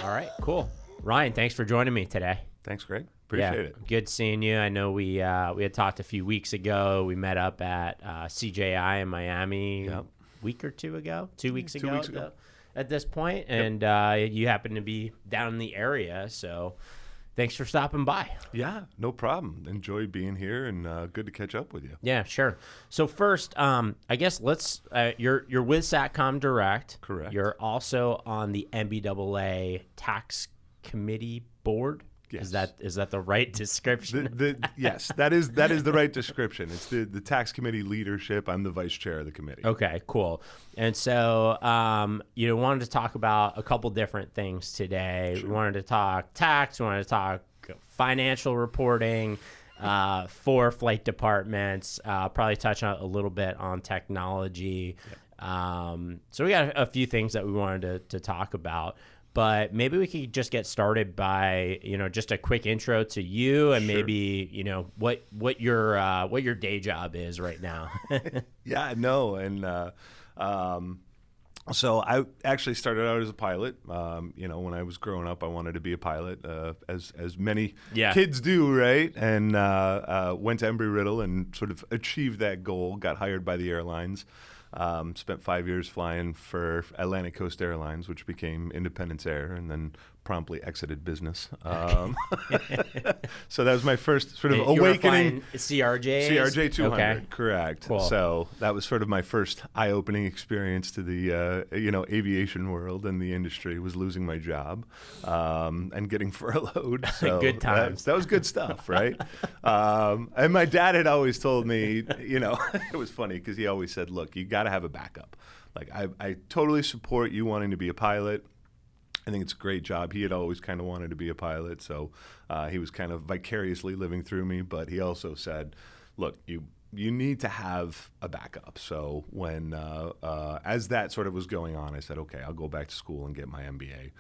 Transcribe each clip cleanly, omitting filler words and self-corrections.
All right, cool. Ryan, thanks for joining me today. Thanks, Greg. Appreciate it. Good seeing you. I know we had talked a few weeks ago. We met up at CJI in Miami a week or two ago, 2 weeks ago. 2 weeks ago. At this point, and you happen to be down in the area, so thanks for stopping by. Yeah, no problem. Enjoy being here, and good to catch up with you. Yeah, sure. So first, I guess let's. You're with Satcom Direct. Correct. You're also on the NBAA Tax Committee board. Yes. Is that the right description? Yes, that is the right description. It's the tax committee leadership. I'm the vice chair of the committee. Okay, cool. And so, wanted to talk about a couple different things today. Sure. We wanted to talk tax. We wanted to talk financial reporting for flight departments. Probably touch on a little bit on technology. So we got a few things that we wanted to talk about. But maybe we could just get started by, just a quick intro to you and maybe, what your day job is right now. Yeah, no. And so I actually started out as a pilot. When I was growing up, I wanted to be a pilot, as many kids do, right? And went to Embry Riddle and sort of achieved that goal, got hired by the airlines. Spent 5 years flying for Atlantic Coast Airlines, which became Independence Air, and then promptly exited business. So that was my first sort of awakening. CRJs? CRJ 200, okay. Correct. Cool. So that was sort of my first eye-opening experience to the aviation world and the industry. Was losing my job and getting furloughed. So good times. That was good stuff, right? And my dad had always told me, it was funny because he always said, "Look, you got to have a backup. Like I totally support you wanting to be a pilot. I think it's a great job." He had always kind of wanted to be a pilot, so he was kind of vicariously living through me. But he also said, "Look, you need to have a backup." So when as that sort of was going on, I said, "Okay, I'll go back to school and get my MBA."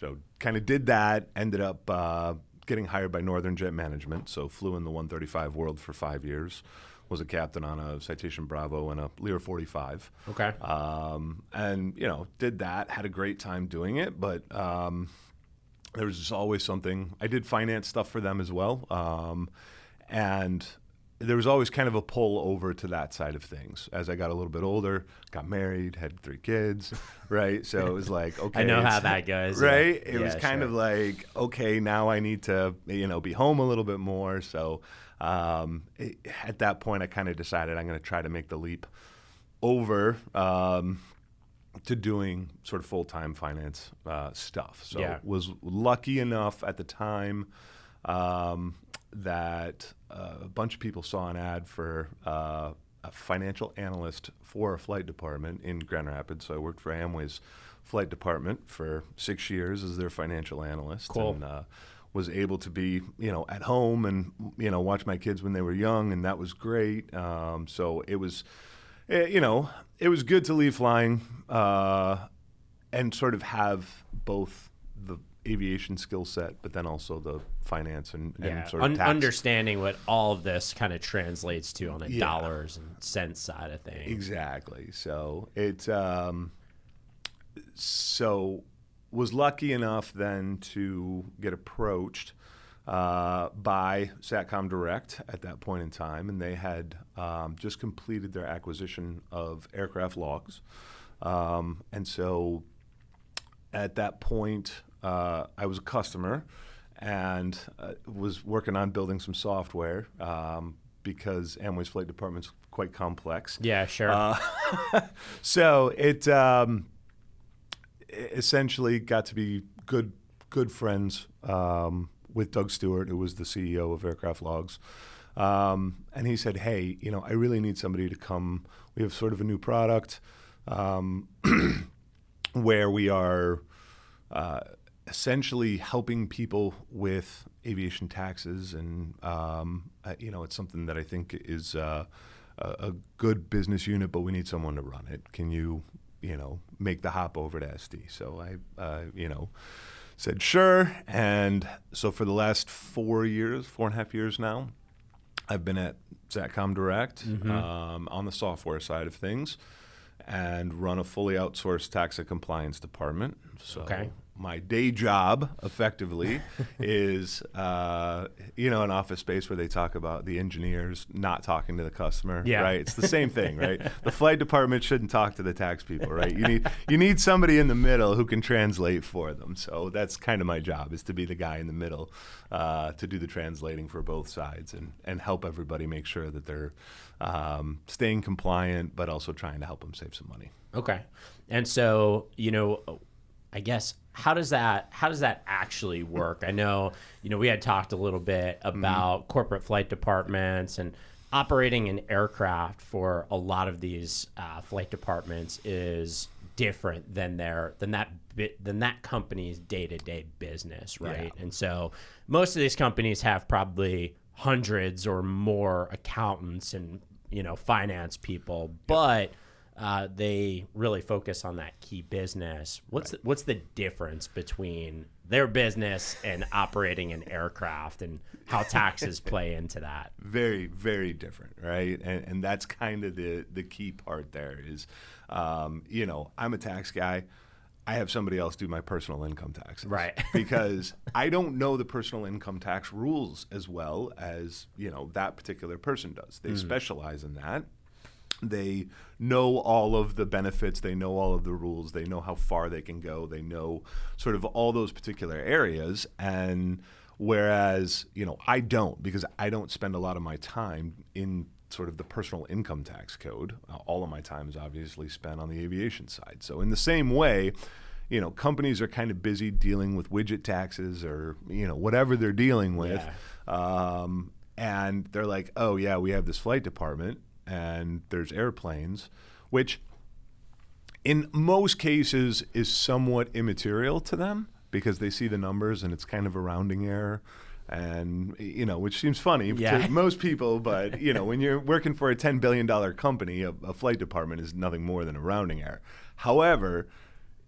So kind of did that. Ended up getting hired by Northern Jet Management. So flew in the 135 World for 5 years. Was a captain on a Citation Bravo and a Lear 45. Okay. And, did that, had a great time doing it, but there was just always something. I did finance stuff for them as well. And there was always kind of a pull over to that side of things. As I got a little bit older, got married, had 3 kids, right? So it was like, okay. I know how that goes. Right? Yeah. It was kind of like, okay, now I need to, be home a little bit more. So at that point, I kind of decided I'm going to try to make the leap over to doing sort of full-time finance stuff. So was lucky enough at the time that a bunch of people saw an ad for a financial analyst for a flight department in Grand Rapids. So I worked for Amway's flight department for 6 years as their financial analyst. Cool. And, was able to be, at home and, watch my kids when they were young, and that was great. So it was, it was good to leave flying and sort of have both the aviation skill set, but then also the finance and sort of tax. Understanding what all of this kind of translates to on the dollars and cents side of things. Exactly. So it, was lucky enough then to get approached by Satcom Direct at that point in time, and they had just completed their acquisition of aircraft logs. And so at that point, I was a customer and was working on building some software because Amway's flight department's quite complex. Yeah, sure. So it essentially got to be good friends with Doug Stewart, who was the CEO of Aircraft Logs. And he said, "Hey, I really need somebody to come. We have sort of a new product where we are essentially helping people with aviation taxes. And, it's something that I think is a good business unit, but we need someone to run it. Can you make the hop over to SD?" So I said, sure. And so for the last 4.5 years now, I've been at Satcom Direct on the software side of things and run a fully outsourced tax and compliance department. So my day job, effectively, is an office space where they talk about the engineers not talking to the customer. Yeah. Right. It's the same thing, right? The flight department shouldn't talk to the tax people, right? You need somebody in the middle who can translate for them. So that's kind of my job, is to be the guy in the middle, to do the translating for both sides and help everybody make sure that they're staying compliant, but also trying to help them save some money. Okay. And so, I guess, how does that actually work? I know, we had talked a little bit about corporate flight departments, and operating an aircraft for a lot of these flight departments is different than that company's day-to-day business, right? Yeah. And so most of these companies have probably hundreds or more accountants and finance people, but they really focus on that key business. What's the difference between their business and operating an aircraft, and how taxes play into that? Very, very different, right? And that's kind of the key part there is, I'm a tax guy. I have somebody else do my personal income taxes. Right. Because I don't know the personal income tax rules as well as, that particular person does. They specialize in that. They know all of the benefits. They know all of the rules. They know how far they can go. They know sort of all those particular areas. And whereas, I don't, because I don't spend a lot of my time in sort of the personal income tax code. All of my time is obviously spent on the aviation side. So in the same way, companies are kind of busy dealing with widget taxes or, whatever they're dealing with. Yeah. And they're like, oh, yeah, we have this flight department and there's airplanes, which in most cases is somewhat immaterial to them because they see the numbers and it's kind of a rounding error. And, which seems funny to most people, but, when you're working for a $10 billion company, a flight department is nothing more than a rounding error. However,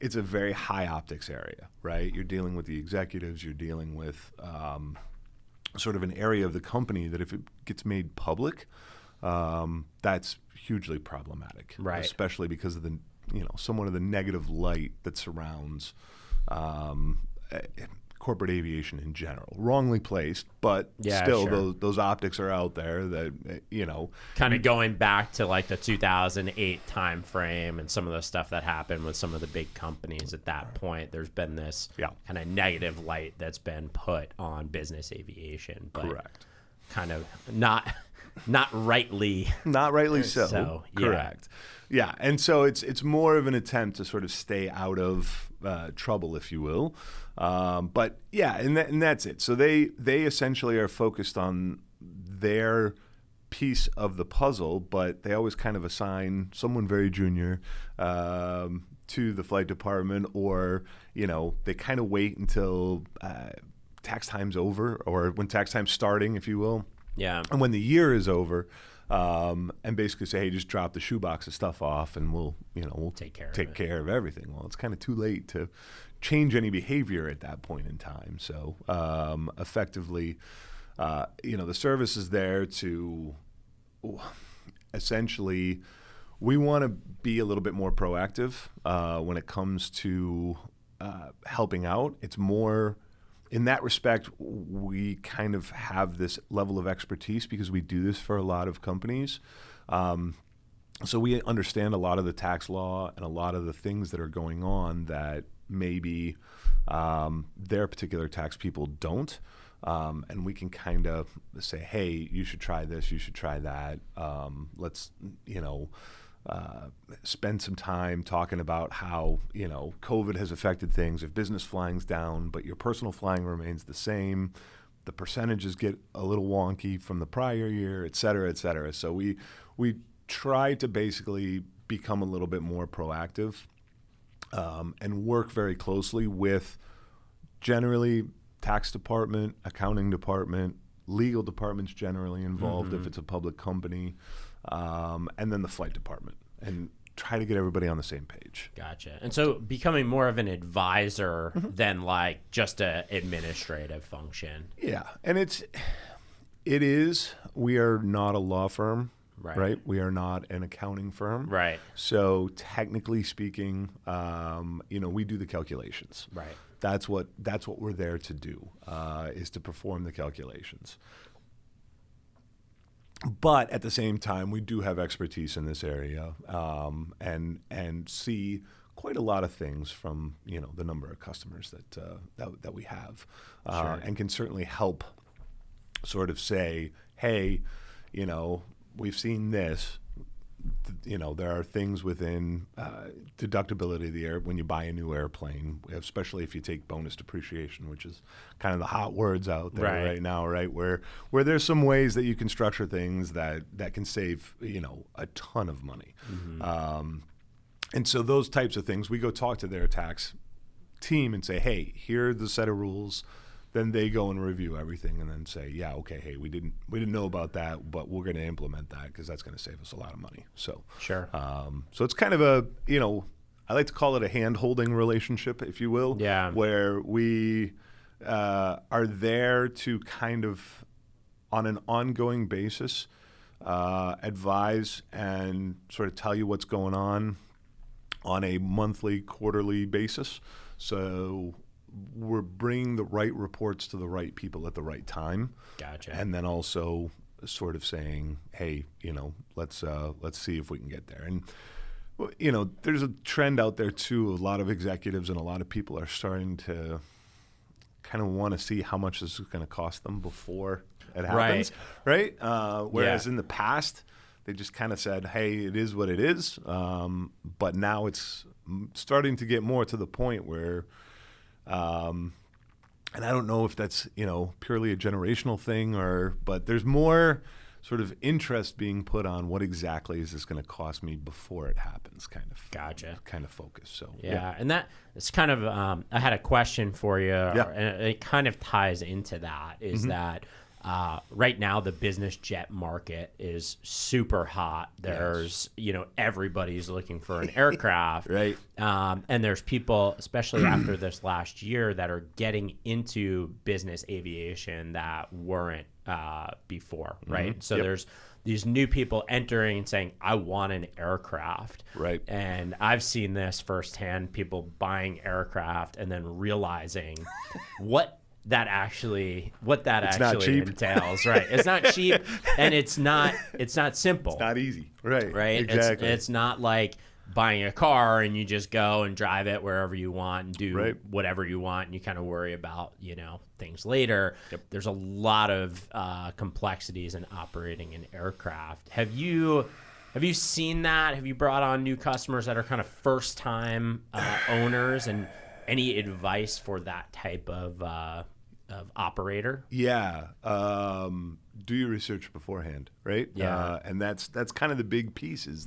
it's a very high optics area, right? You're dealing with the executives, you're dealing with sort of an area of the company that if it gets made public, that's hugely problematic, right? Especially because of the, somewhat of the negative light that surrounds corporate aviation in general. Wrongly placed, but still sure. those optics are out there that, Kind of going back to like the 2008 time frame and some of the stuff that happened with some of the big companies at that point. There's been this kind of negative light that's been put on business aviation. But correct. Kind of not rightly. Not rightly so. Correct. Yeah, and so it's more of an attempt to sort of stay out of trouble, if you will. But yeah, and that's it. So they essentially are focused on their piece of the puzzle, but they always kind of assign someone very junior to the flight department, or they kind of wait until tax time's over, or when tax time's starting, if you will. Yeah. And when the year is over, and basically say, hey, just drop the shoebox of stuff off and we'll take care of everything. Well, it's kind of too late to change any behavior at that point in time. So effectively, the service is there to essentially, we want to be a little bit more proactive when it comes to helping out. It's more, in that respect, we kind of have this level of expertise because we do this for a lot of companies. So we understand a lot of the tax law and a lot of the things that are going on that maybe their particular tax people don't. And we can kind of say, hey, you should try this, you should try that. Let's, spend some time talking about how, COVID has affected things. If business flying's down, but your personal flying remains the same, the percentages get a little wonky from the prior year, et cetera, et cetera. So we try to basically become a little bit more proactive and work very closely with generally tax department, accounting department, legal departments generally involved if it's a public company, and then the flight department, and try to get everybody on the same page. Gotcha. And so becoming more of an advisor than like just a administrative function. Yeah, and it is. We are not a law firm, right? We are not an accounting firm. Right. So technically speaking, we do the calculations. Right. That's what we're there to do, is to perform the calculations. But at the same time, we do have expertise in this area, and see quite a lot of things from the number of customers that we have, Sure. and can certainly help sort of say, hey, we've seen this. There are things within deductibility of the air when you buy a new airplane, especially if you take bonus depreciation, which is kind of the hot words out there right now, right? Where there's some ways that you can structure things that can save a ton of money, and so those types of things, we go talk to their tax team and say, hey, here are the set of rules. Then they go and review everything and then say, yeah, okay, hey, we didn't know about that, but we're going to implement that because that's going to save us a lot of money. So Sure. So it's kind of a, I like to call it a hand-holding relationship, if you will. Yeah. Where we are there to kind of, on an ongoing basis, advise and sort of tell you what's going on a monthly, quarterly basis. So we're bringing the right reports to the right people at the right time. Gotcha. And then also sort of saying, hey, let's see if we can get there. And there's a trend out there too. A lot of executives and a lot of people are starting to kind of want to see how much this is going to cost them before it happens, right? Whereas in the past, they just kind of said, hey, it is what it is. But now it's starting to get more to the point where, and I don't know if that's, purely a generational thing but there's more sort of interest being put on what exactly is this going to cost me before it happens, kind of focus. So and it's kind of I had a question for you, and it kind of ties into that. Is that right now the business jet market is super hot. There's everybody's looking for an aircraft, right? And there's people, especially after this last year, that are getting into business aviation that weren't before, right? So there's these new people entering and saying, I want an aircraft. Right. And I've seen this firsthand, people buying aircraft and then realizing what that actually entails. Right. It's not cheap, and it's not simple. It's not easy. Right. Exactly. It's not like buying a car and you just go and drive it wherever you want and do whatever you want, and you kind of worry about things later. There's a lot of complexities in operating an aircraft. Have you seen that? Have you brought on new customers that are kind of first time owners, and any advice for that type of operator? Yeah. Do your research beforehand, right? Yeah. And that's kind of the big piece. Is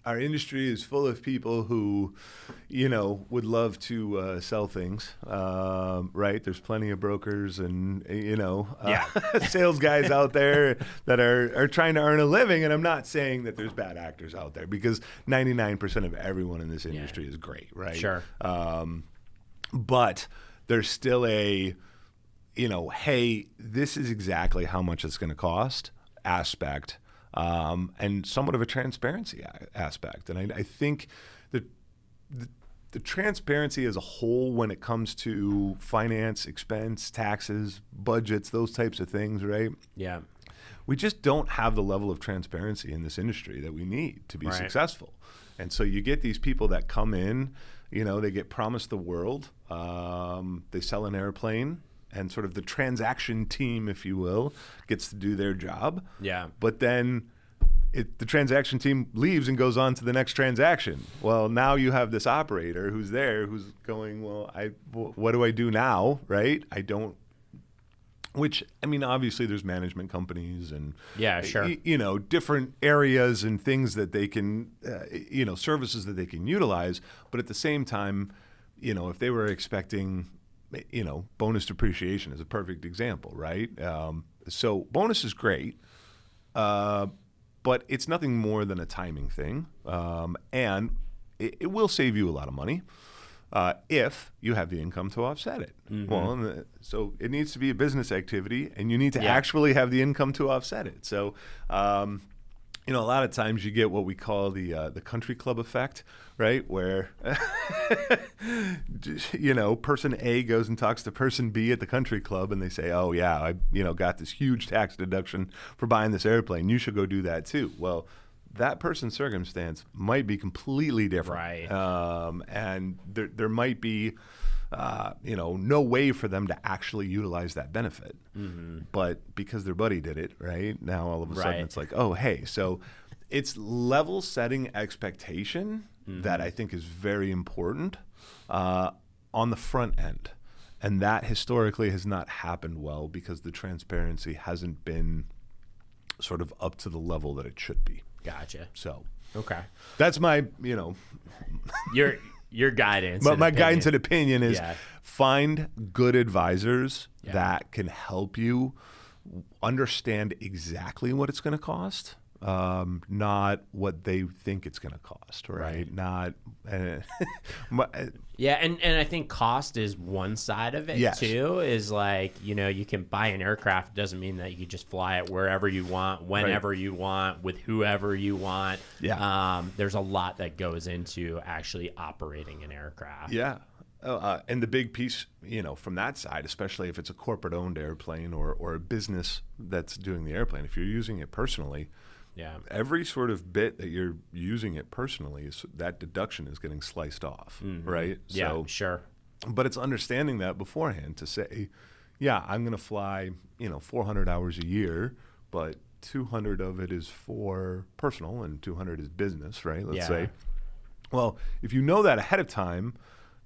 our industry is full of people who, would love to sell things, right? There's plenty of brokers and, sales guys out there that are trying to earn a living. And I'm not saying that there's bad actors out there, because 99% of everyone in this industry is great, right? Sure. But there's still a, hey, this is exactly how much it's going to cost aspect. And somewhat of a transparency aspect. And I think that the transparency as a whole, when it comes to finance, expense, taxes, budgets, those types of things, right? Yeah. We just don't have the level of transparency in this industry that we need to be successful. And so you get these people that come in, they get promised the world. They sell an airplane. And sort of the transaction team, if you will, gets to do their job. Yeah. But then the transaction team leaves and goes on to the next transaction. Well, now you have this operator who's there, who's going, well, what do I do now, right? Which, obviously there's management companies and, different areas and things that they can, services that they can utilize. But at the same time, if they were expecting, bonus depreciation is a perfect example, right? So bonus is great, but it's nothing more than a timing thing, and it will save you a lot of money. if you have the income to offset it. Well, so it needs to be a business activity, and you need to actually have the income to offset it. So, a lot of times you get what we call the country club effect, right? Where, person A goes and talks to person B at the country club, and they say, "Oh yeah, I got this huge tax deduction for buying this airplane. You should go do that too." Well, that person's circumstance might be completely different, right? And there might be, no way for them to actually utilize that benefit. But because their buddy did it, right? Now all of a sudden it's like, oh, hey. So it's level setting expectation that I think is very important on the front end. And that historically has not happened well because the transparency hasn't been sort of up to the level that it should be. Gotcha. So, okay, that's my, your guidance. My guidance and opinion is find good advisors that can help you understand exactly what it's going to cost, not what they think it's going to cost, right? Not. Yeah, and I think cost is one side of it too. Is like you can buy an aircraft. Doesn't mean that you can just fly it wherever you want, whenever you want, with whoever you want. Yeah. There's a lot that goes into actually operating an aircraft. Yeah. And the big piece, from that side, especially if it's a corporate-owned airplane or a business that's doing the airplane, if you're using it personally, every sort of bit that you're using it personally, that deduction is getting sliced off, right? Yeah, So, sure. But it's understanding that beforehand to say, I'm going to fly, 400 hours a year, but 200 of it is for personal and 200 is business, right? Let's say. Well, if you know that ahead of time,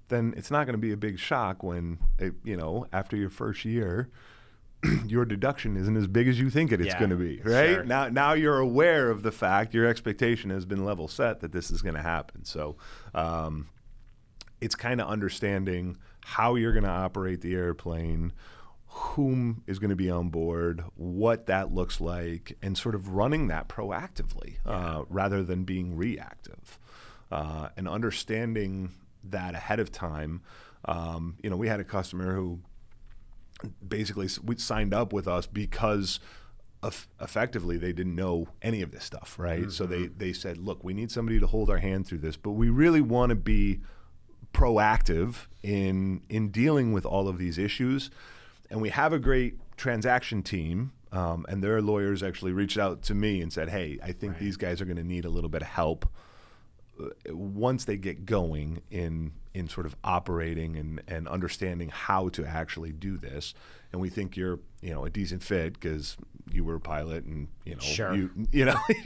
then it's not going to be a big shock when, after your first year, your deduction isn't as big as you think it's going to be, right? Sure. Now you're aware of the fact, your expectation has been level set that this is going to happen. So it's kind of understanding how you're going to operate the airplane, whom is going to be on board, what that looks like, and sort of running that proactively rather than being reactive. And understanding that ahead of time. We had a customer who basically signed up with us because effectively they didn't know any of this stuff, right? So they said, look, we need somebody to hold our hand through this, but we really want to be proactive in dealing with all of these issues. And we have a great transaction team, and their lawyers actually reached out to me and said, hey, I think these guys are going to need a little bit of help once they get going in sort of operating and understanding how to actually do this. And we think you're a decent fit because you were a pilot and you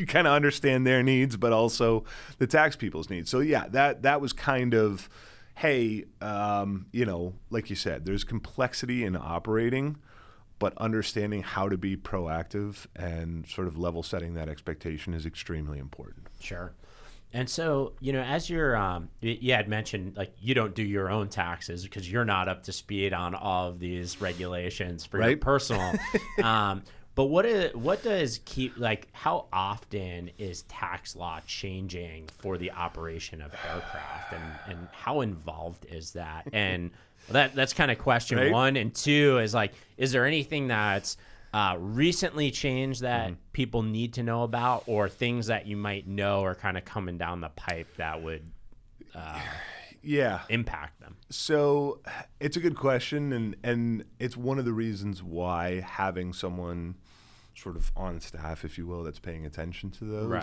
kind of understand their needs, but also the tax people's needs. So that was kind of, hey, like you said, there's complexity in operating, but understanding how to be proactive and sort of level setting that expectation is extremely important. Sure. And so, as you're, you had mentioned, like, you don't do your own taxes because you're not up to speed on all of these regulations for your personal. But what does how often is tax law changing for the operation of aircraft, and how involved is that? And that's kind of question one. And two is like, is there anything that's recently changed that people need to know about, or things that you might know are kind of coming down the pipe that would impact them? So it's a good question, and it's one of the reasons why having someone sort of on staff, if you will, that's paying attention to those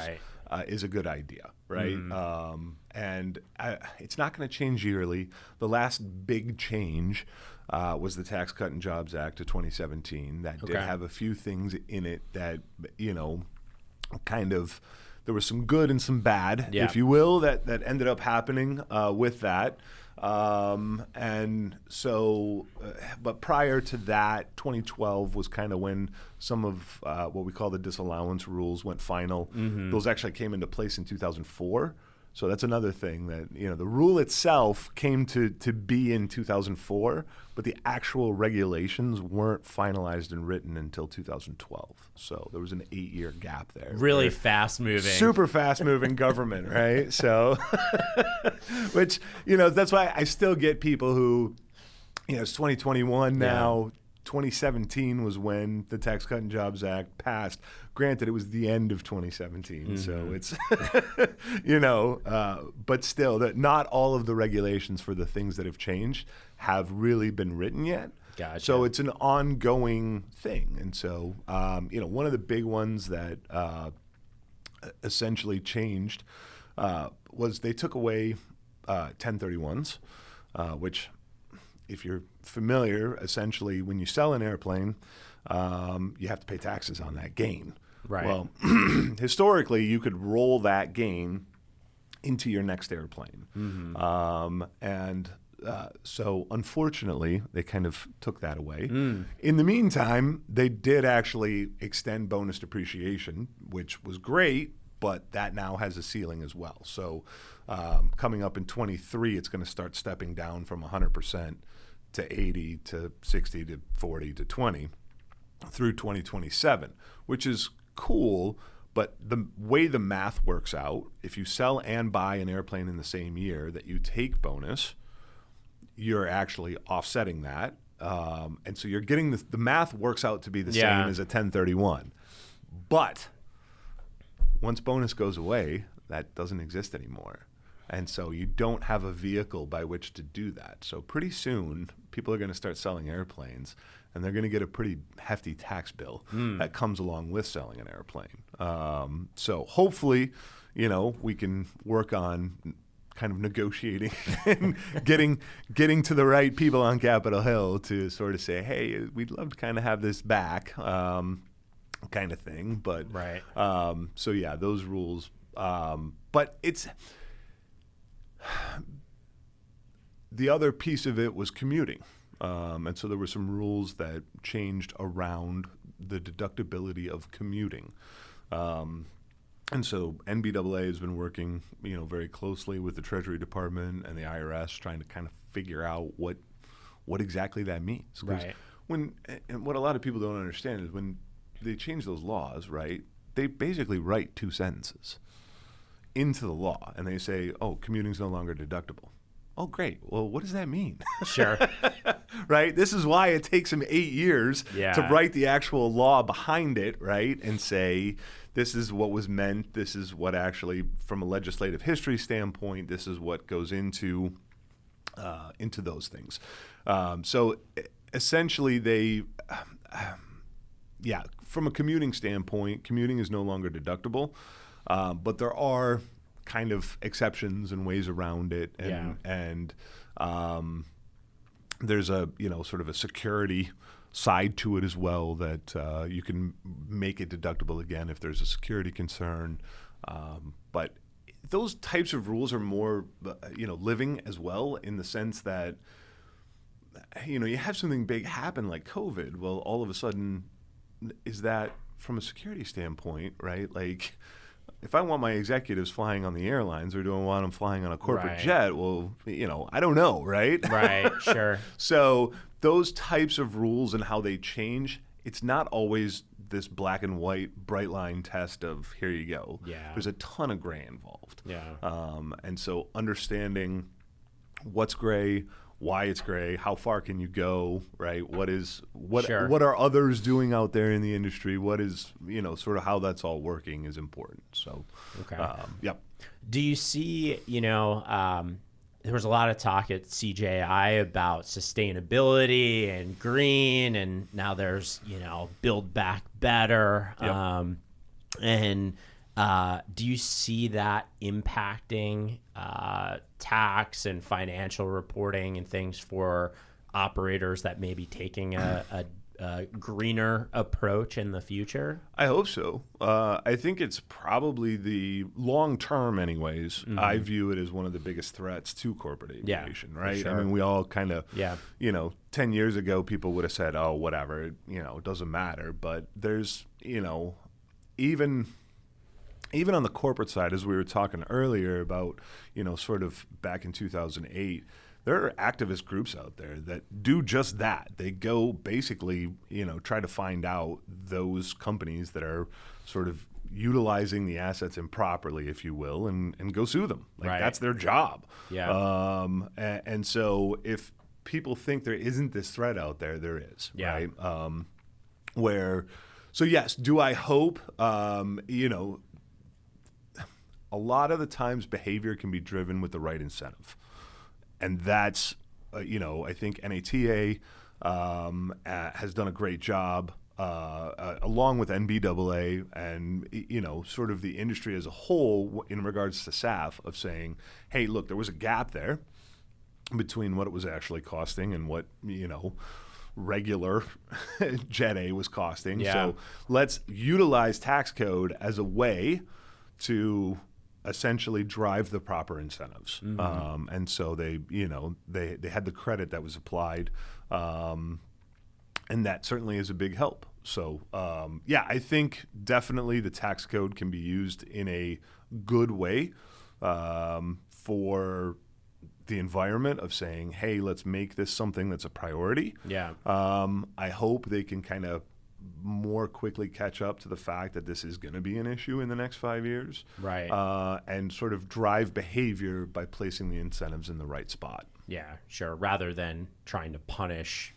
is a good idea, right? And it's not going to change yearly. The last big change was the Tax Cut and Jobs Act of 2017. That did have a few things in it that, kind of, there was some good and some bad, if you will, that ended up happening with that. And so, but prior to that, 2012 was kind of when some of what we call the disallowance rules went final. Those actually came into place in 2004. So that's another thing that, the rule itself came to be in 2004, but the actual regulations weren't finalized and written until 2012. So there was an 8-year gap there. Really fast moving. Super fast moving government, right? So, which, that's why I still get people who, it's 2021 now. 2017 was when the Tax Cut and Jobs Act passed. Granted, it was the end of 2017, so it's, but still, that not all of the regulations for the things that have changed have really been written yet. Gotcha. So it's an ongoing thing. And so, one of the big ones that essentially changed was they took away 1031s, which, if you're familiar, essentially when you sell an airplane, you have to pay taxes on that gain. Right. Well, historically, you could roll that gain into your next airplane. So unfortunately, they kind of took that away. In the meantime, they did actually extend bonus depreciation, which was great, but that now has a ceiling as well. So coming up in 23, it's going to start stepping down from 100% to 80 to 60 to 40 to 20 through 2027, which is cool. But the way the math works out, if you sell and buy an airplane in the same year that you take bonus, you're actually offsetting that. And so you're getting the math works out to be the same as a 1031. But once bonus goes away, that doesn't exist anymore. And so you don't have a vehicle by which to do that. So pretty soon, people are going to start selling airplanes, and they're going to get a pretty hefty tax bill that comes along with selling an airplane. So hopefully, we can work on kind of negotiating and getting to the right people on Capitol Hill to sort of say, hey, we'd love to kind of have this back, kind of thing. But right. So yeah, those rules. But it's the other piece of it was commuting. And so there were some rules that changed around the deductibility of commuting. And so NBAA has been working, very closely with the Treasury Department and the IRS, trying to kind of figure out what exactly that means. Right. And what a lot of people don't understand is when they change those laws, right, they basically write 2 sentences into the law, and they say, oh, commuting's no longer deductible. Oh, great. Well, what does that mean? Sure. Right? This is why it takes them 8 years to write the actual law behind it, right? And say, this is what was meant. This is what actually, from a legislative history standpoint, this is what goes into those things. So essentially from a commuting standpoint, commuting is no longer deductible, but there are kind of exceptions and ways around it, and there's a sort of a security side to it as well, that you can make it deductible again if there's a security concern. But those types of rules are more living as well, in the sense that you have something big happen like COVID. Well, all of a sudden, is that from a security standpoint, right? Like, if I want my executives flying on the airlines, or do I want them flying on a corporate jet? Well, I don't know, right? Right, sure. So those types of rules and how they change, it's not always this black and white, bright line test of here you go. Yeah. There's a ton of gray involved. Yeah. And so understanding what's gray, why it's gray, how far can you go, right? What are others doing out there in the industry? What is, sort of how that's all working is important. So, okay. Yep. Do you see, there was a lot of talk at CJI about sustainability and green, and now there's, Build Back Better. Yep. Do you see that impacting tax and financial reporting and things for operators that may be taking a greener approach in the future? I hope so. I think it's probably the long term anyways. Mm-hmm. I view it as one of the biggest threats to corporate aviation, right? Sure. I mean, we all kind of, 10 years ago, people would have said, oh, whatever, it doesn't matter. But there's, even even on the corporate side, as we were talking earlier about, sort of back in 2008, there are activist groups out there that do just that. They go basically, try to find out those companies that are sort of utilizing the assets improperly, if you will, and go sue them. Like, that's their job. Yeah. And so if people think there isn't this threat out there, there is. Yeah. Right? So yes, do I hope, a lot of the times behavior can be driven with the right incentive. And that's, I think NATA has done a great job, along with NBAA and, sort of the industry as a whole in regards to SAF, of saying, hey, look, there was a gap there between what it was actually costing and what, regular Jet A was costing. Yeah. So let's utilize tax code as a way to essentially drive the proper incentives. Mm-hmm. And so they had the credit that was applied, and that certainly is a big help. So I think definitely the tax code can be used in a good way for the environment of saying, hey, let's make this something that's a priority. Yeah. I hope they can kind of more quickly catch up to the fact that this is going to be an issue in the next 5 years. Right. And sort of drive behavior by placing the incentives in the right spot. Yeah, sure. Rather than trying to punish,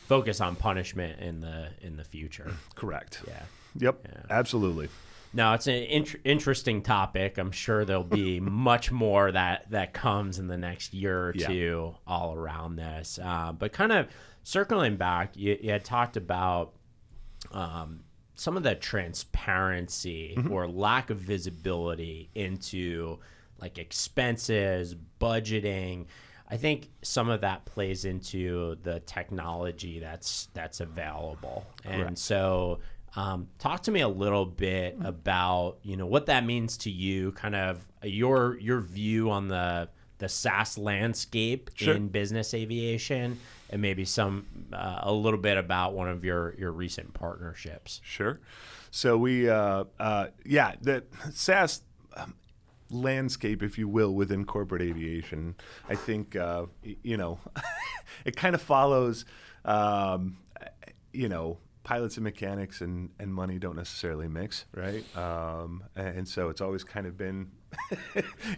focus on punishment in the future. Correct. Yeah. Yep. Yeah. Absolutely. No, it's an interesting topic. I'm sure there'll be much more that comes in the next year or two all around this. But kind of circling back, you had talked about some of the transparency or lack of visibility into like expenses, budgeting. I think some of that plays into the technology that's available. Correct. And so talk to me a little bit about, what that means to you, kind of your view on the SaaS landscape in business aviation, and maybe a little bit about one of your recent partnerships. Sure. So we, the SaaS landscape, if you will, within corporate aviation, I think, it kind of follows, pilots and mechanics and money don't necessarily mix, right? And so it's always kind of been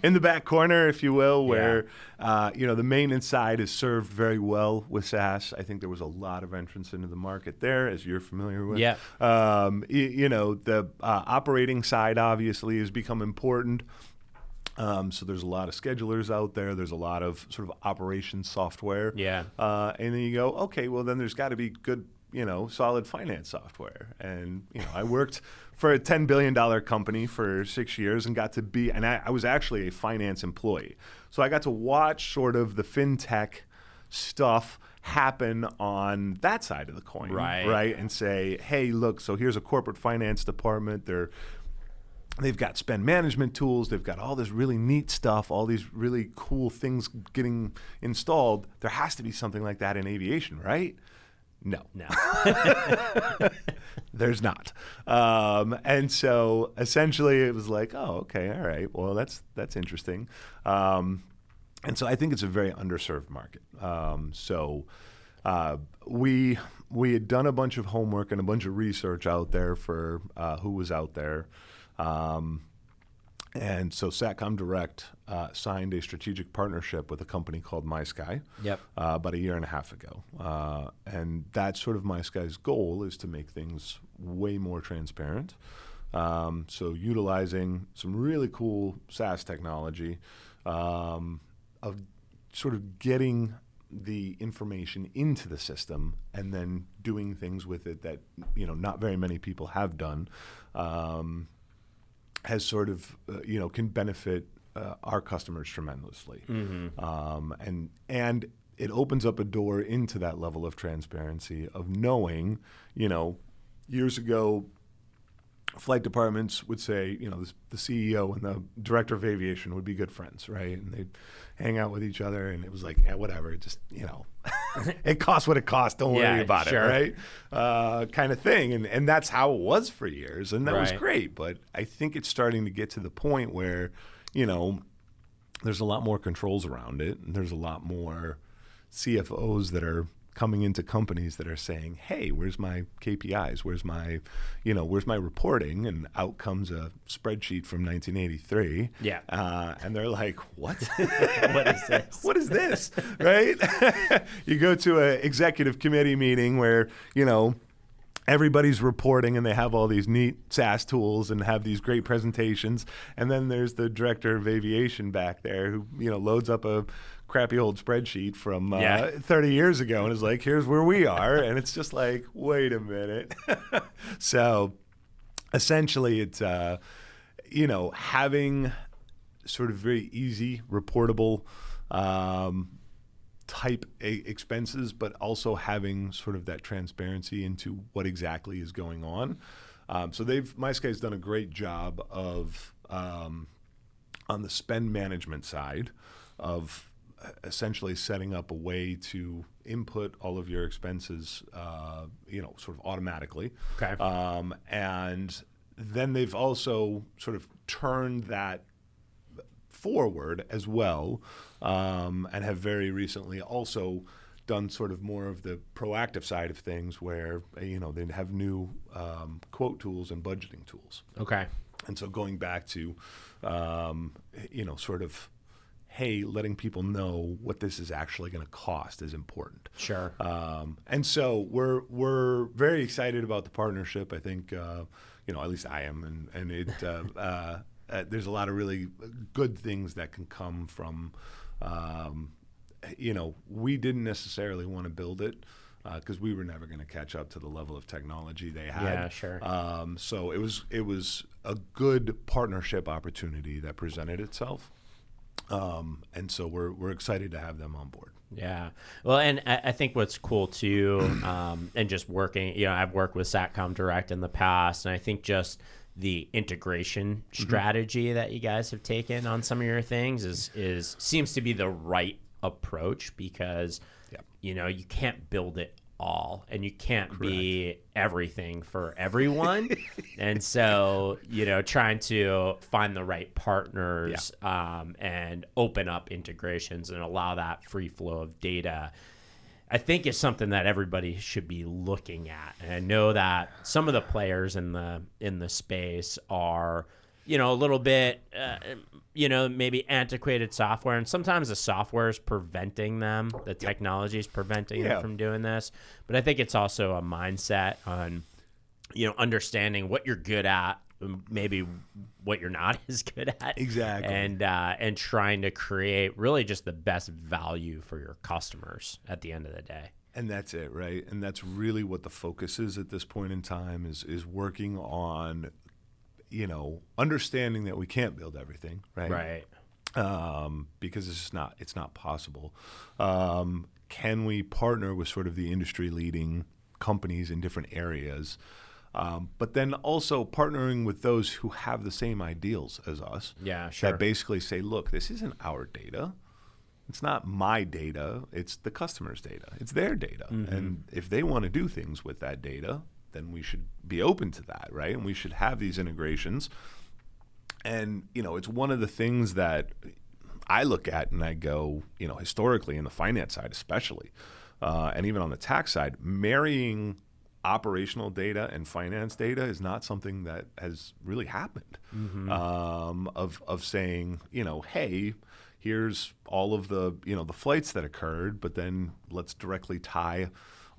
in the back corner, if you will, where, the maintenance side is served very well with SaaS. I think there was a lot of entrance into the market there, as you're familiar with. Yeah. The operating side obviously has become important. So there's a lot of schedulers out there. There's a lot of sort of operations software. Yeah. And then you go, okay, well then there's got to be good, solid finance software. And, I worked for a $10 billion company for 6 years and got to be, and I was actually a finance employee. So I got to watch sort of the fintech stuff happen on that side of the coin. Right. And say, hey, look, so here's a corporate finance department. They've got spend management tools. They've got all this really neat stuff, all these really cool things getting installed. There has to be something like that in aviation, right? No. There's not. And so essentially it was like, oh, okay, all right. Well, that's interesting. And so I think it's a very underserved market. We had done a bunch of homework and a bunch of research out there for who was out there. And so Satcom Direct signed a strategic partnership with a company called MySky about a year and a half ago. And that's sort of MySky's goal, is to make things way more transparent. So utilizing some really cool SaaS technology of sort of getting the information into the system and then doing things with it that not very many people have done. Has sort of, can benefit our customers tremendously. And it opens up a door into that level of transparency of knowing, years ago, flight departments would say, the CEO and the director of aviation would be good friends, right? And they'd hang out with each other, and it was like, whatever, just, it costs what it costs, don't worry about it, right? Kind of thing. And that's how it was for years, and that was great. But I think it's starting to get to the point where, there's a lot more controls around it, and there's a lot more CFOs that are coming into companies that are saying, hey, where's my KPIs? Where's my reporting? And out comes a spreadsheet from 1983. Yeah. And they're like, what? What is this? What is this? Right? You go to an executive committee meeting where, everybody's reporting, and they have all these neat SaaS tools and have these great presentations. And then there's the director of aviation back there who, loads up a crappy old spreadsheet from 30 years ago and is like, here's where we are. And it's just like, wait a minute. So essentially it's, having sort of very easy, reportable type expenses, but also having sort of that transparency into what exactly is going on. So MySky's done a great job of, on the spend management side, of essentially setting up a way to input all of your expenses, sort of automatically. Okay. And then they've also sort of turned that forward as well, and have very recently also done sort of more of the proactive side of things where, they have new quote tools and budgeting tools. Okay. And so going back to, sort of, hey, letting people know what this is actually going to cost is important. Sure. And so we're very excited about the partnership. I think, at least I am, and it there's a lot of really good things that can come from. We didn't necessarily want to build it because we were never going to catch up to the level of technology they had. Yeah, sure. So it was a good partnership opportunity that presented itself. And so we're excited to have them on board. Yeah. Well, and I think what's cool too, and just working, I've worked with Satcom Direct in the past, and I think just the integration strategy that you guys have taken on some of your things is seems to be the right approach, because you can't build it all, and you can't be everything for everyone. And so, trying to find the right partners and open up integrations and allow that free flow of data, I think is something that everybody should be looking at. And I know that some of the players in the space are, a little bit, maybe antiquated software. And sometimes the software is preventing them. The technology is preventing them from doing this. But I think it's also a mindset on, understanding what you're good at, maybe what you're not as good at. Exactly. And trying to create really just the best value for your customers at the end of the day. And that's it, right? And that's really what the focus is at this point in time, is working on, understanding that we can't build everything, right? Right. Because it's not possible. Can we partner with sort of the industry leading companies in different areas? But then also partnering with those who have the same ideals as us. Yeah, sure. That basically say, look, this isn't our data. It's not my data. It's the customer's data. It's their data. Mm-hmm. And if they want to do things with that data, then we should be open to that, right? And we should have these integrations. And, it's one of the things that I look at and I go, historically in the finance side especially, and even on the tax side, marrying operational data and finance data is not something that has really happened. Mm-hmm. Of saying, hey, here's all of the, the flights that occurred, but then let's directly tie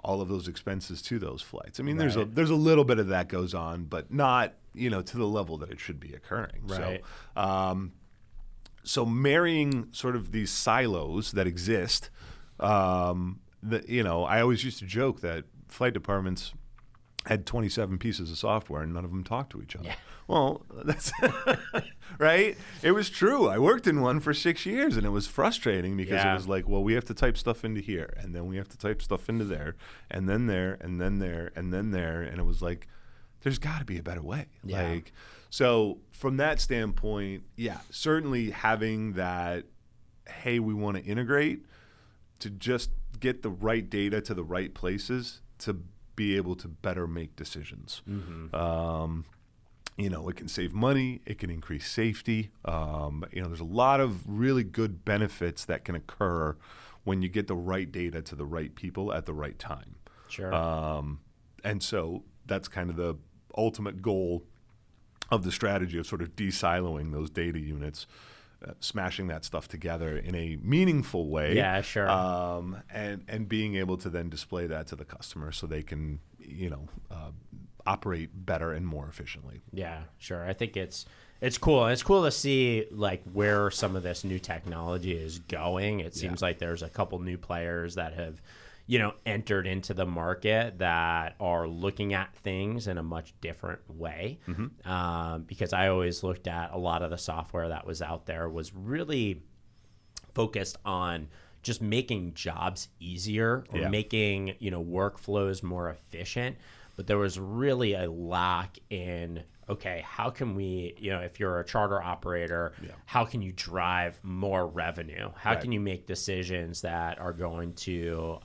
all of those expenses to those flights. I mean, there's a little bit of that goes on, but not, to the level that it should be occurring. Right. So marrying sort of these silos that exist, I always used to joke that flight departments had 27 pieces of software and none of them talked to each other. Yeah. Well, that's right. It was true. I worked in one for 6 years, and it was frustrating because it was like, well, we have to type stuff into here, and then we have to type stuff into there, and then there, and then there, and then there, and it was like, there's got to be a better way. Yeah. Like, so from that standpoint, yeah, certainly having that, hey, we want to integrate to just get the right data to the right places to be able to better make decisions. You know, it can save money, it can increase safety. You know, there's a lot of really good benefits that can occur when you get the right data to the right people at the right time. Sure. And so that's kind of the ultimate goal of the strategy of sort of de-siloing those data units, smashing that stuff together in a meaningful way. Yeah, sure. And being able to then display that to the customer so they can, you know, operate better and more efficiently. Yeah, sure. I think it's cool. It's cool to see like where some of this new technology is going. It seems like there's a couple new players that have, you know, entered into the market that are looking at things in a much different way. Because I always looked at a lot of the software that was out there was really focused on just making jobs easier or making, you know, workflows more efficient. But there was really a lack in, okay, how can we, you know, if you're a charter operator, how can you drive more revenue? How can you make decisions that are going to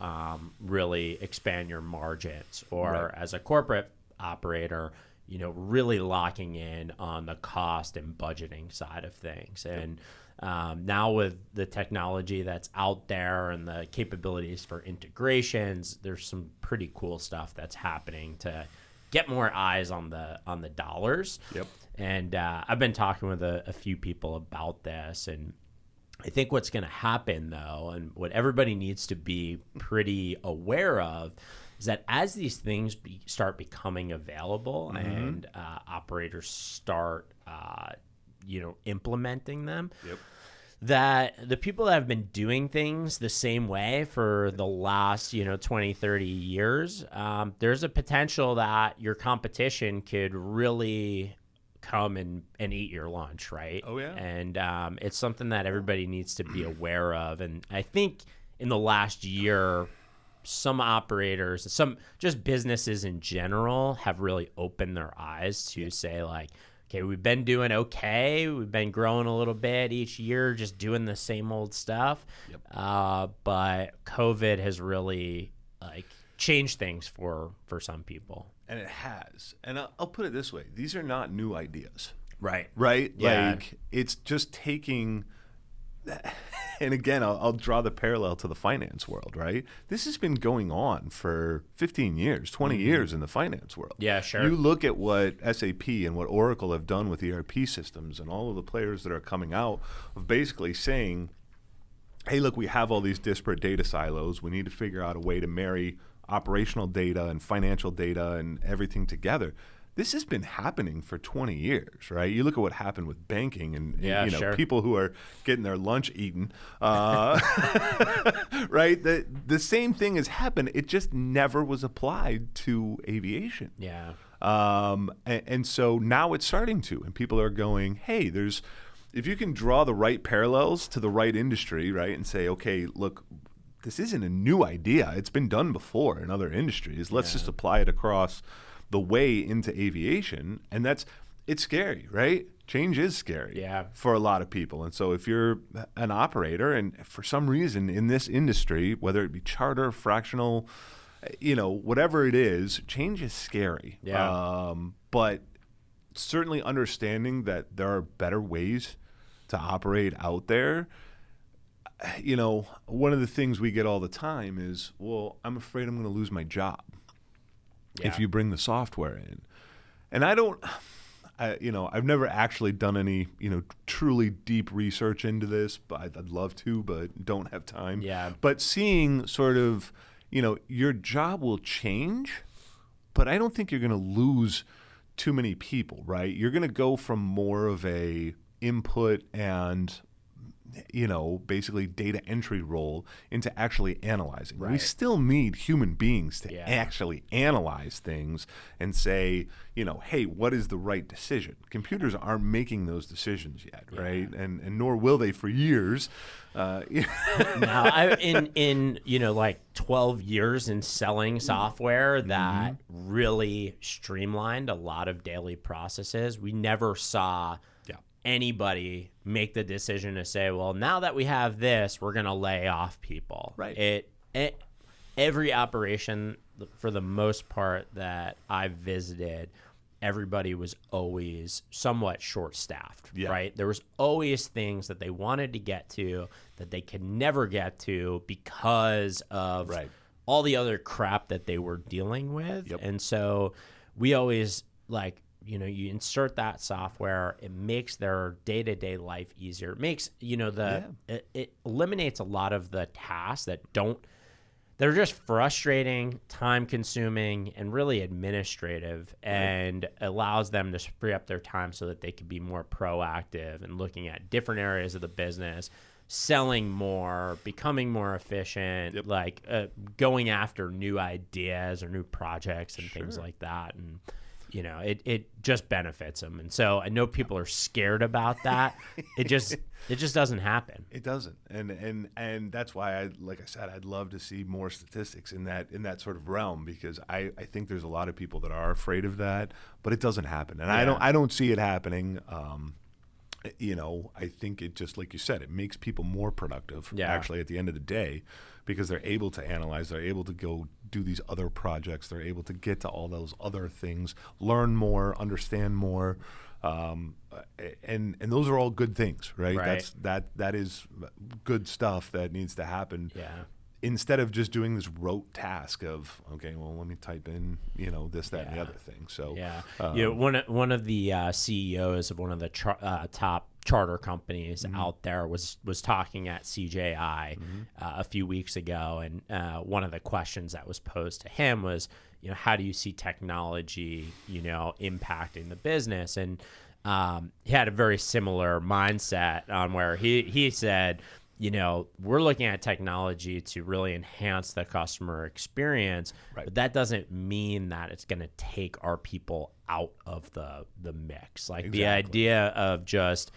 really expand your margins? Or as a corporate operator, you know, really locking in on the cost and budgeting side of things. And now with the technology that's out there and the capabilities for integrations, there's some pretty cool stuff that's happening to get more eyes on the dollars. And I've been talking with a few people about this, and I think what's going to happen though, and what everybody needs to be pretty aware of, is that as these things start becoming available and operators start you know, implementing them, that the people that have been doing things the same way for the last, you know, 20, 30 years, there's a potential that your competition could really come and eat your lunch, right? Oh, yeah. And it's something that everybody needs to be aware of. And I think in the last year, some operators, some just businesses in general have really opened their eyes to say like, okay, we've been doing okay. We've been growing a little bit each year, just doing the same old stuff. But COVID has really like changed things for some people. And it has. And I'll put it this way. These are not new ideas. Right. Yeah. Like it's just taking, and again, I'll draw the parallel to the finance world, right? This has been going on for 15 years, 20 years in the finance world. Yeah, sure. You look at what SAP and what Oracle have done with ERP systems and all of the players that are coming out of basically saying, hey, look, we have all these disparate data silos. We need to figure out a way to marry operational data and financial data and everything together. This has been happening for 20 years, right? You look at what happened with banking and you know, people who are getting their lunch eaten, right? The same thing has happened. It just never was applied to aviation. And so now it's starting to, and people are going, hey, if you can draw the right parallels to the right industry, right, and say, okay, look, this isn't a new idea. It's been done before in other industries. Let's just apply it across the way into aviation. And it's scary, right? Change is scary for a lot of people. And so if you're an operator and for some reason in this industry, whether it be charter, fractional, you know, whatever it is, change is scary. But certainly understanding that there are better ways to operate out there. You know, one of the things we get all the time is, well, I'm afraid I'm going to lose my job if you bring the software in. And I've never actually done any, you know, truly deep research into this, but I'd love to, but don't have time. But seeing sort of, you know, your job will change, but I don't think you're going to lose too many people, right? You're going to go from more of a input and, basically data entry role into actually analyzing. Right. We still need human beings to actually analyze things and say, hey, what is the right decision? Computers aren't making those decisions yet, right? And nor will they for years. Now, in like 12 years in selling software that really streamlined a lot of daily processes, we never saw anybody make the decision to say, well, now that we have this, we're going to lay off people. Right. Every operation, for the most part, that I've visited, everybody was always somewhat short-staffed, right? There was always things that they wanted to get to that they could never get to because of all the other crap that they were dealing with. And so we always you insert that software, it makes their day-to-day life easier. It makes, it eliminates a lot of the tasks they're just frustrating, time-consuming, and really administrative, and allows them to free up their time so that they can be more proactive and looking at different areas of the business, selling more, becoming more efficient, going after new ideas or new projects and things like that. And it just benefits them. And so I know people are scared about that. It just doesn't happen. It doesn't. And that's why like I said, I'd love to see more statistics in that sort of realm, because I think there's a lot of people that are afraid of that, but it doesn't happen. And I don't see it happening. I think it just, like you said, it makes people more productive actually at the end of the day, because they're able to analyze, they're able to go do these other projects, they're able to get to all those other things, learn more, understand more, and those are all good things, right? That is good stuff that needs to happen. Instead of just doing this rote task of, okay, well, let me type in, this, that, and the other thing. So one of the CEOs of one of the top charter companies out there was talking at CJI a few weeks ago, and one of the questions that was posed to him was, how do you see technology, impacting the business? And he had a very similar mindset on where he said, we're looking at technology to really enhance the customer experience, but that doesn't mean that it's going to take our people out of the mix. The idea of just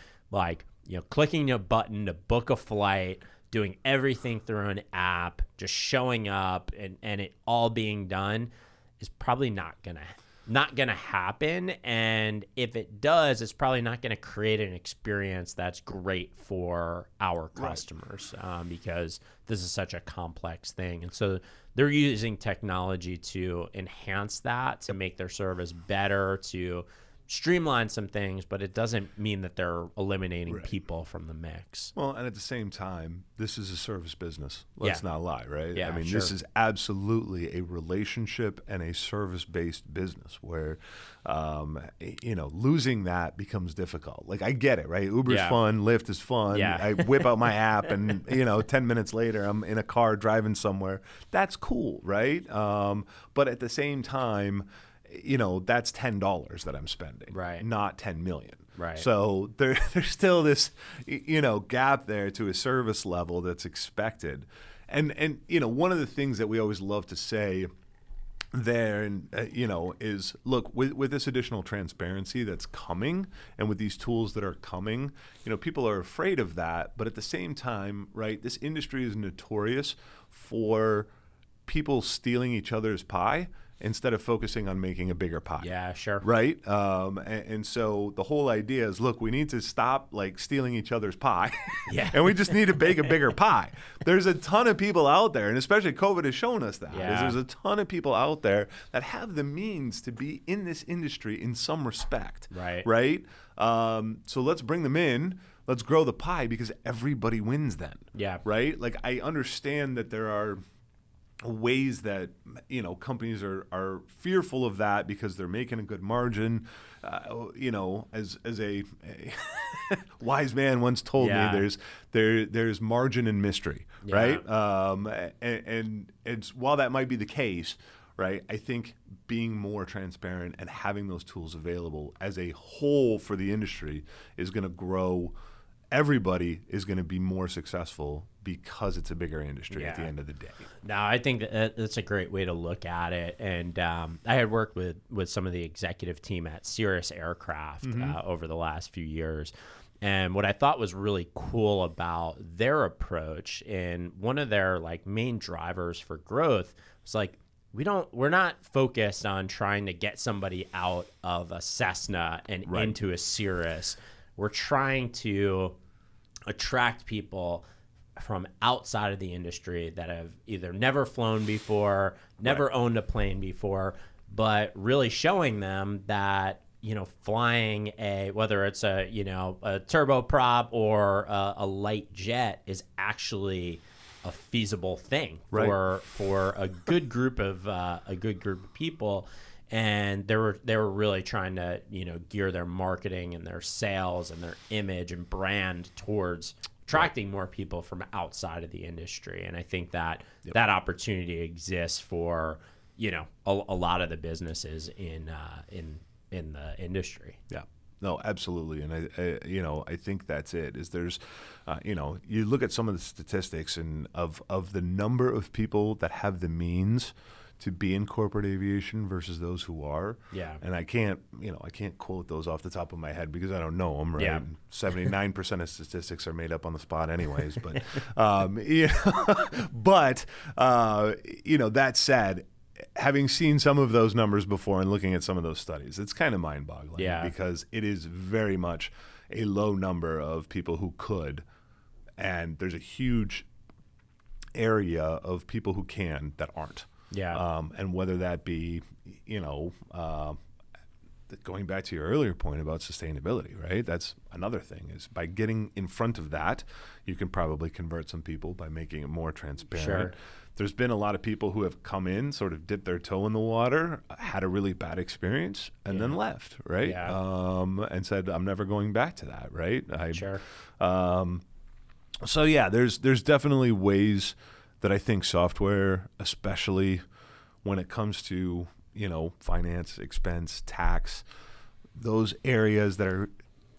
clicking a button to book a flight, doing everything through an app, just showing up and it all being done is probably not gonna happen. And if it does, it's probably not gonna create an experience that's great for our customers, because this is such a complex thing. And so they're using technology to enhance that, to make their service better, to streamline some things, but it doesn't mean that they're eliminating people from the mix. Well, and at the same time, this is a service business. Let's not lie, right? Yeah, I mean, this is absolutely a relationship and a service-based business where, losing that becomes difficult. I get it, right? Uber's fun, Lyft is fun. I whip out my app and, 10 minutes later, I'm in a car driving somewhere. That's cool, right? But at the same time, that's $10 that I'm spending, not 10 million. Right. So there's still this, gap there to a service level that's expected. And one of the things that we always love to say there, and is, look, with this additional transparency that's coming, and with these tools that are coming, people are afraid of that. But at the same time, right, this industry is notorious for people stealing each other's pie instead of focusing on making a bigger pie. Yeah, sure. Right? And so the whole idea is, look, we need to stop stealing each other's pie. And we just need to bake a bigger pie. There's a ton of people out there, and especially COVID has shown us that. There's a ton of people out there that have the means to be in this industry in some respect. Right? So let's bring them in. Let's grow the pie, because everybody wins then. Right? I understand that there are ways that companies are fearful of that because they're making a good margin. As a wise man once told me, there's margin in mystery, right? And it's, while that might be the case, right, I think being more transparent and having those tools available as a whole for the industry is going to grow everybody is going to be more successful because it's a bigger industry at the end of the day. No, I think that's a great way to look at it. And I had worked with some of the executive team at Cirrus Aircraft over the last few years. And what I thought was really cool about their approach, and one of their like main drivers for growth was like, we're not focused on trying to get somebody out of a Cessna and into a Cirrus. We're trying to attract people from outside of the industry that have either never flown before, never owned a plane before, but really showing them that, flying whether it's a turboprop or a light jet is actually a feasible thing for a good group of people. And they were really trying to gear their marketing and their sales and their image and brand towards attracting more people from outside of the industry. And I think that that opportunity exists for a lot of the businesses in the industry. Yeah. No, absolutely. And I think that's it. Is there's, you look at some of the statistics and of the number of people that have the means to be in corporate aviation versus those who are. Yeah. And I can't quote those off the top of my head because I don't know them, right? Yeah. 79% of statistics are made up on the spot anyways. But, that said, having seen some of those numbers before and looking at some of those studies, it's kind of mind-boggling because it is very much a low number of people who could, and there's a huge area of people who can that aren't. Yeah. And whether that be, going back to your earlier point about sustainability, right? That's another thing is by getting in front of that, you can probably convert some people by making it more transparent. Sure. There's been a lot of people who have come in, sort of dipped their toe in the water, had a really bad experience, and then left, right? Yeah. And said, I'm never going back to that, right? Sure. So, yeah, there's definitely ways that I think software, especially when it comes to, finance, expense, tax, those areas that are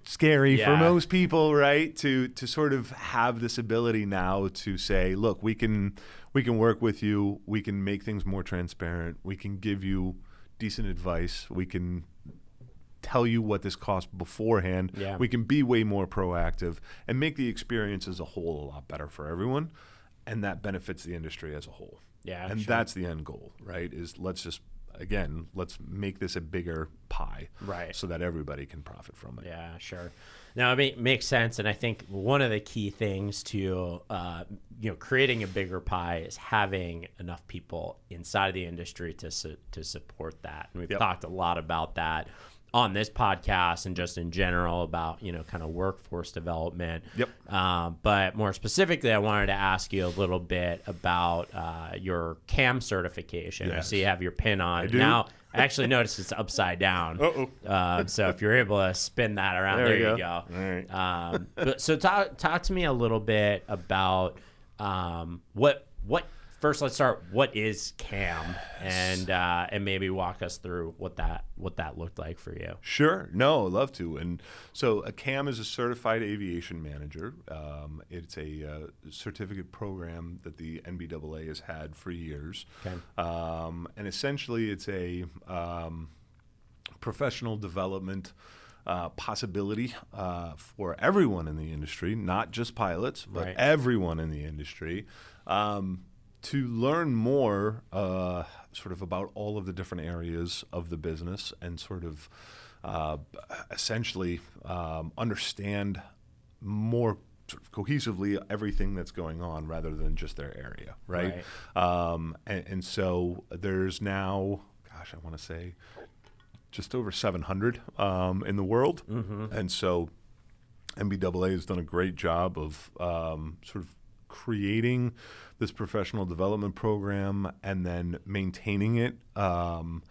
scary for most people, right? To sort of have this ability now to say, look, we can work with you. We can make things more transparent. We can give you decent advice. We can tell you what this costs beforehand. Yeah. We can be way more proactive and make the experience as a whole a lot better for everyone. And that benefits the industry as a whole. Yeah. And that's the end goal, right? Is let's make this a bigger pie. Right. So that everybody can profit from it. Yeah, sure. Now, it makes sense. And I think one of the key things to, creating a bigger pie is having enough people inside of the industry to support that. And we've talked a lot about that on this podcast and just in general about, kind of workforce development. Yep. But more specifically, I wanted to ask you a little bit about your CAM certification. Yes. I see you have your pin on. I do. Now, I actually noticed it's upside down. Uh-oh. So if you're able to spin that around, there you go. All right. So talk to me a little bit about what first, let's start. What is CAM, and maybe walk us through what that looked like for you. Sure. No, I'd love to. And so a CAM is a Certified Aviation Manager. It's a certificate program that the NBAA has had for years. Okay. And essentially, it's a professional development possibility for everyone in the industry, not just pilots, but everyone in the industry. To learn more sort of about all of the different areas of the business and sort of essentially understand more sort of cohesively everything that's going on rather than just their area, right? And so there's now, I want to say just over 700 in the world. Mm-hmm. And so NBAA has done a great job of sort of creating this professional development program and then maintaining it and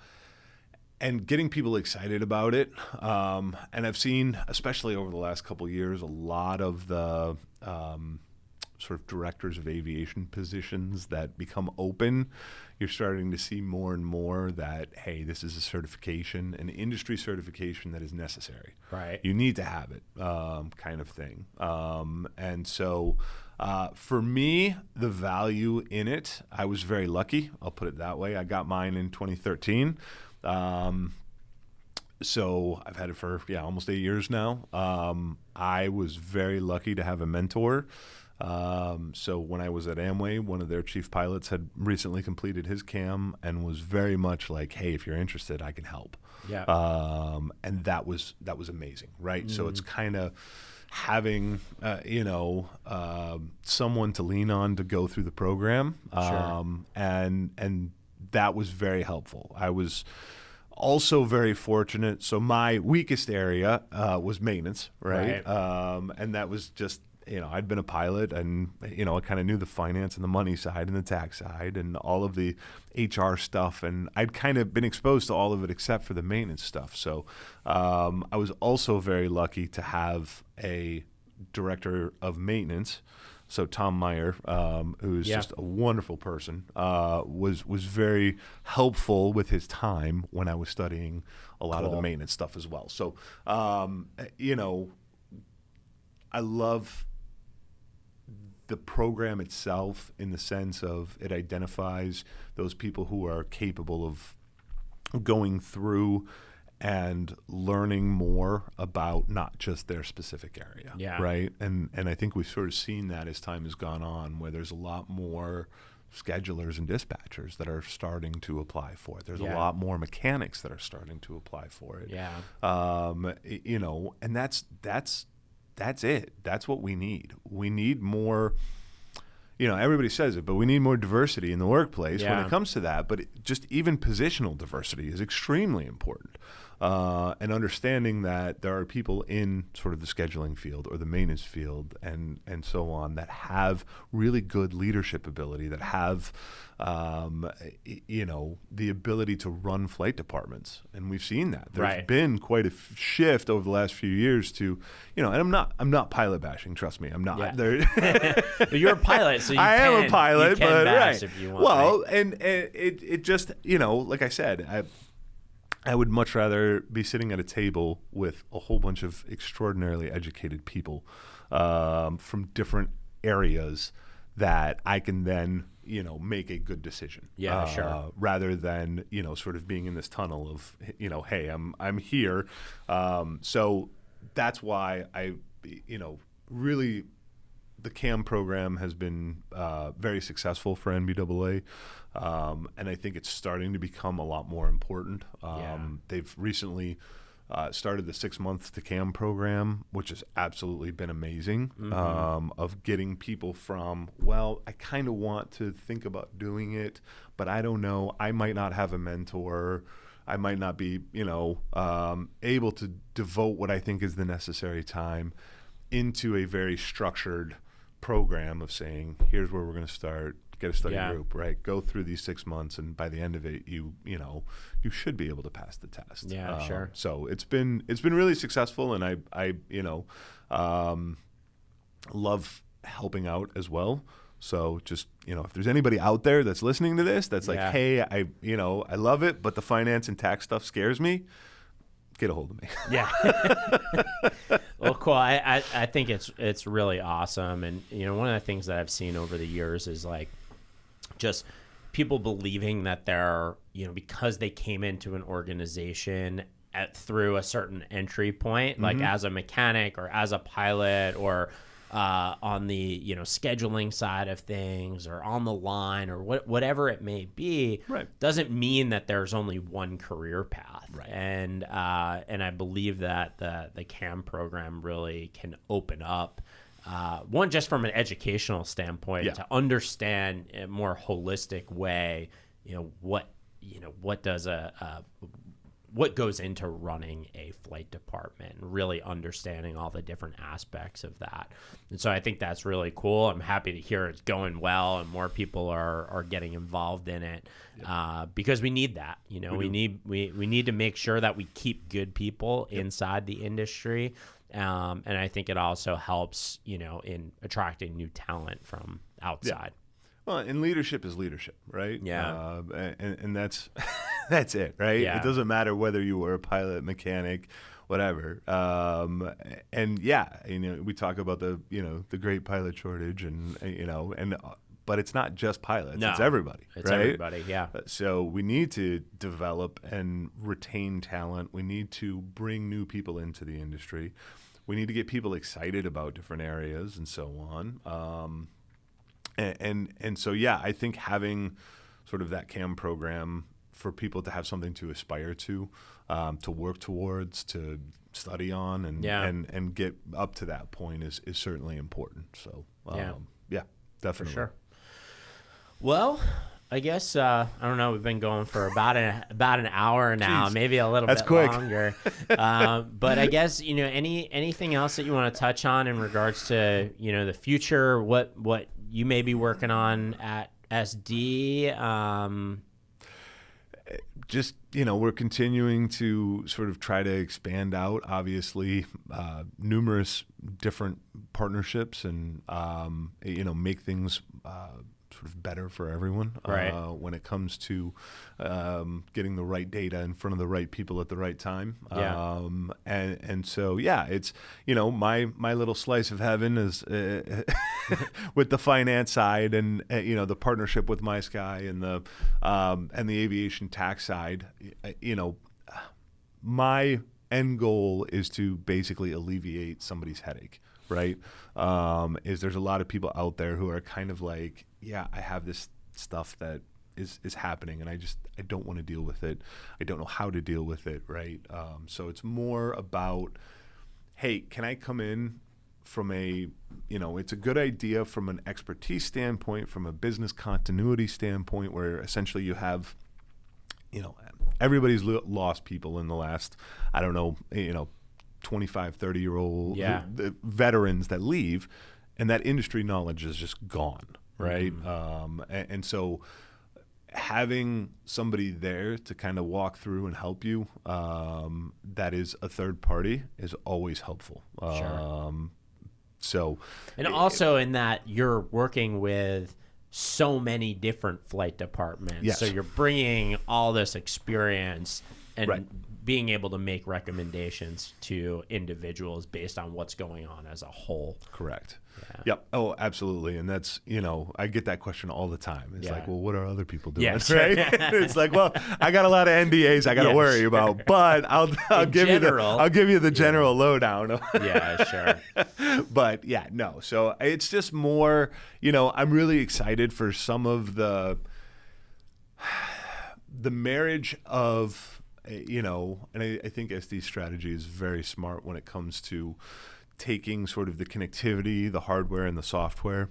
getting people excited about it. And I've seen, especially over the last couple of years, a lot of the sort of directors of aviation positions that become open, you're starting to see more and more that, hey, this is a certification, an industry certification that is necessary. Right. You need to have it, kind of thing. And so for me, the value in it, I was very lucky. I'll put it that way. I got mine in 2013. So I've had it for, almost 8 years now. I was very lucky to have a mentor. So when I was at Amway, one of their chief pilots had recently completed his CAM and was very much like, hey, if you're interested, I can help. Yeah. And that was amazing, right? So it's kind of having, someone to lean on to go through the program. Sure. And that was very helpful. I was also very fortunate. So my weakest area was maintenance, right? And that was just, I'd been a pilot, and, I kind of knew the finance and the money side and the tax side and all of the HR stuff. And I'd kind of been exposed to all of it except for the maintenance stuff. So I was also very lucky to have a director of maintenance. So Tom Meyer, who's just a wonderful person, was very helpful with his time when I was studying a lot of the maintenance stuff as well. So, I love the program itself in the sense of it identifies those people who are capable of going through and learning more about not just their specific area, right? And I think we've sort of seen that as time has gone on, where there's a lot more schedulers and dispatchers that are starting to apply for it. There's a lot more mechanics that are starting to apply for it. And that's it. That's what we need. We need more. Everybody says it, but we need more diversity in the workplace when it comes to that. But just even positional diversity is extremely important. And understanding that there are people in sort of the scheduling field or the maintenance field and so on that have really good leadership ability, that have, the ability to run flight departments. And we've seen that. There's been quite a shift over the last few years to, and I'm not pilot bashing, trust me, I'm not. You're a pilot, so I am a pilot, you can but bash if you want. Well, and it just, like I said, I would much rather be sitting at a table with a whole bunch of extraordinarily educated people from different areas that I can then, make a good decision. Sure. Rather than, sort of being in this tunnel of, hey, I'm here. So that's why I, really the CAM program has been very successful for NBAA. And I think it's starting to become a lot more important. They've recently started the 6-month to CAM program, which has absolutely been amazing, of getting people from, well, I kind of want to think about doing it, but I don't know. I might not have a mentor. I might not be, able to devote what I think is the necessary time into a very structured program of saying, here's where we're going to start. Get a study group, right? Go through these 6 months, and by the end of it, you should be able to pass the test. Sure. So it's been really successful, and I love helping out as well. So just if there's anybody out there that's listening to this, that's like, hey, I love it, but the finance and tax stuff scares me. Get a hold of me. Well, cool. I think it's really awesome, and one of the things that I've seen over the years is like just people believing that they're because they came into an organization through a certain entry point, like as a mechanic or as a pilot or on the scheduling side of things or on the line or whatever it may be, doesn't mean that there's only one career path. And I believe that the CAM program really can open up one just from an educational standpoint to understand in a more holistic way what does what goes into running a flight department and really understanding all the different aspects of that. And so I think that's really cool. I'm happy to hear it's going well and more people are getting involved in it because we need that. We need to make sure that we keep good people inside the industry And I think it also helps, in attracting new talent from outside. Well, and leadership is leadership, right? Yeah. And that's that's it, right? Yeah. It doesn't matter whether you were a pilot, mechanic, whatever. And yeah, we talk about the great pilot shortage, but it's not just pilots; No, it's everybody. It's right? everybody. Yeah. So we need to develop and retain talent. We need to bring new people into the industry. We need to get people excited about different areas and so on. And so, yeah, I think having sort of that CAM program for people to have something to aspire to work towards, to study on, and get up to that point is certainly important. So, yeah, definitely. For sure. Well, I guess I don't know. We've been going for about an hour now, maybe a little bit quick. longer. But I guess anything else that you want to touch on in regards to the future, what you may be working on at SD. Just we're continuing to sort of try to expand out. Obviously, numerous different partnerships and make things sort of better for everyone when it comes to getting the right data in front of the right people at the right time. And so, yeah, it's, my little slice of heaven is with the finance side and, the partnership with MySky and the aviation tax side. My end goal is to basically alleviate somebody's headache. Right? There's a lot of people out there who are kind of like, yeah, I have this stuff that is happening and I don't want to deal with it. I don't know how to deal with it. Right? So it's more about, hey, can I come in from it's a good idea from an expertise standpoint, from a business continuity standpoint, where essentially you have, everybody's lost people in the last, 25, 30-year-old veterans that leave, and that industry knowledge is just gone, right? Mm-hmm. And so having somebody there to kind of walk through and help you that is a third party is always helpful. Sure. So, and also in that you're working with so many different flight departments. Yes. So you're bringing all this experience and being able to make recommendations to individuals based on what's going on as a whole. Correct. Yeah. Yep. Oh, absolutely. And that's, I get that question all the time. It's like, well, what are other people doing? Yes. Right? It's like, well, I got a lot of NDAs I got to worry about, but I'll give you the general lowdown. Yeah, sure. But yeah, no. So it's just more, I'm really excited for some of the marriage of, and I think SD's strategy is very smart when it comes to taking sort of the connectivity, the hardware and the software,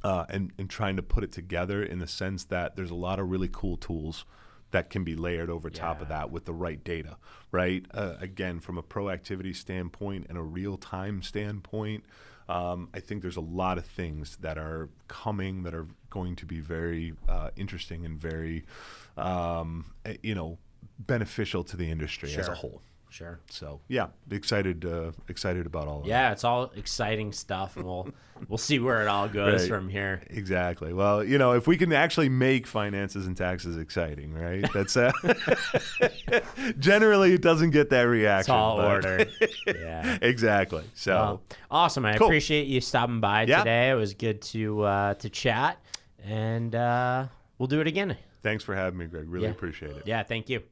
and trying to put it together in the sense that there's a lot of really cool tools that can be layered over top of that with the right data, right? Again, from a proactivity standpoint and a real-time standpoint, I think there's a lot of things that are coming that are going to be very interesting and very, beneficial to the industry as a whole. Sure. So yeah, excited about all of that. Yeah, it's all exciting stuff, and we'll see where it all goes from here. Exactly. Well, if we can actually make finances and taxes exciting, right? That's generally it doesn't get that reaction. It's all order. Yeah. Exactly. So awesome. I appreciate you stopping by today. It was good to chat, and we'll do it again. Thanks for having me, Greg. Really appreciate it. Yeah, thank you.